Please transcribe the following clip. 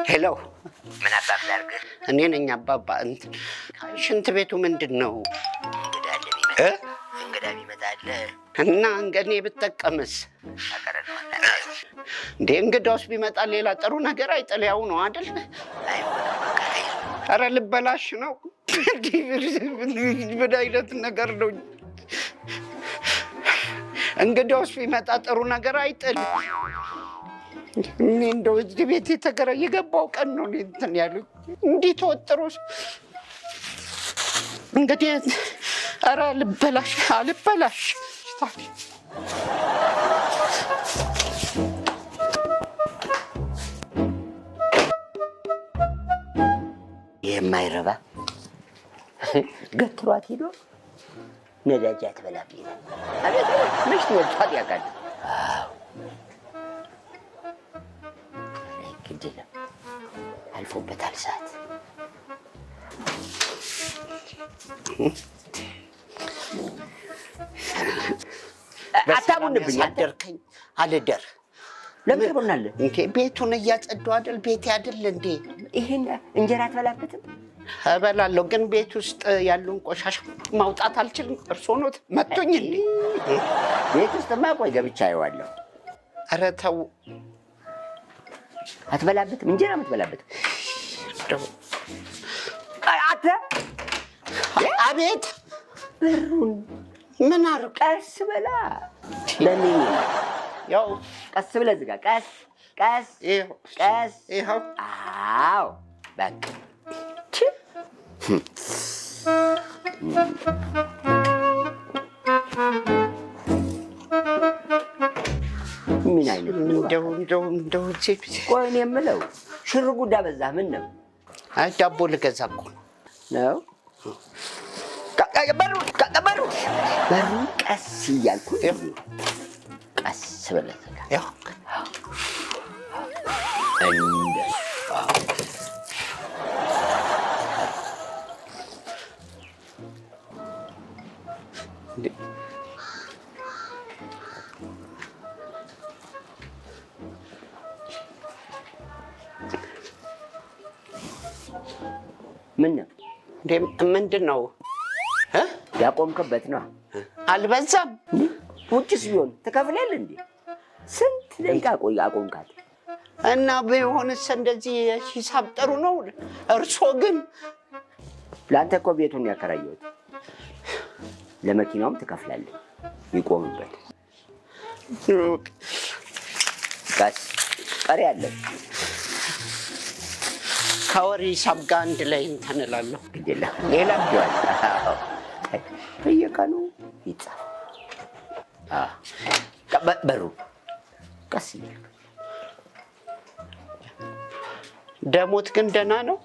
ሄሎ ምን አባብ ላድርግ? እኔ ነኝ አባባ። ሽንት ቤቱ ምንድን ነው? እንግዳ ቢመጣ አለ እና እንገኔ ብጠቀምስ? እንዴ እንግዳውስ ቢመጣ ሌላ ጥሩ ነገር አይጥልያው ነው አይደል? ኧረ ልበላሽ ነው። ምን አይነት ነገር ነው? እንግዳውስ ቢመጣ ጥሩ ነገር አይጥል። እኔ እንደው እዚህ ቤት የገባው ቀን ነው እንትን ያሉት እንዲህ ተወጥሮስ እንግዲህ ኧረ ልበላሽ አልበላሽ የማይረባ ገትሯት ሄዶ ነዳጅ አትበላም ይላል። አቤት መች ትወልቷት ያውቃል። ግድ የለም አልፎበታል ሰዓት። አታቡንብኝ አደርከኝ አልደር ለምን ትሆናለህ እንዴ? ቤቱን እያጸዳሁ አይደል? ቤቴ አይደል እንዴ? ይሄን እንጀራ አትበላበትም? እበላለሁ፣ ግን ቤት ውስጥ ያሉን ቆሻሻ ማውጣት አልችልም። እርስዎ ኖት መቶኝ እንዴ? ቤት ውስጥማ ቆይ ገብቻ አየዋለሁ። ኧረ ተው። አትበላበትም? እንጀራ የምትበላበትም? አተ አቤት። ብሩን ምን አድርግ? ቀስ በላ። ለምን ያው ቀስ ብለህ ዝጋ። ቀስ ቀስ ቀስ። ይኸው። አዎ በቃ ምን አይነት እንደው ቆይ እኔ የምለው ሽር ጉዳ በዛ። ምን ነው? አይ ዳቦ ልገዛ እኮ ነው። በሩን ቀስ እያልኩ ቀስ ብለህ ዝጋ። ያው ምን ነው? ምንድን ነው ያቆምክበት? ነው አልበዛም? ውጭስ ቢሆን ትከፍላለህ እንዴ? ስንት ደቂቃ ቆይ አቆምካት? እና ቢሆንስ እንደዚህ ሂሳብ ጥሩ ነው። እርሶ ግን ለአንተ እኮ ቤቱን ያከራየሁት። ለመኪናውም ትከፍላለህ ይቆምበት። ቀስ ቀሪ አለ ከወር ሂሳብ ጋር አንድ ላይ እንትን እላለሁ። ግድ የለም ሌላ ቢሆን በየቀኑ ይጻፍ። በሩ ቀስ ይላል። ደሞት ግን ደህና ነው?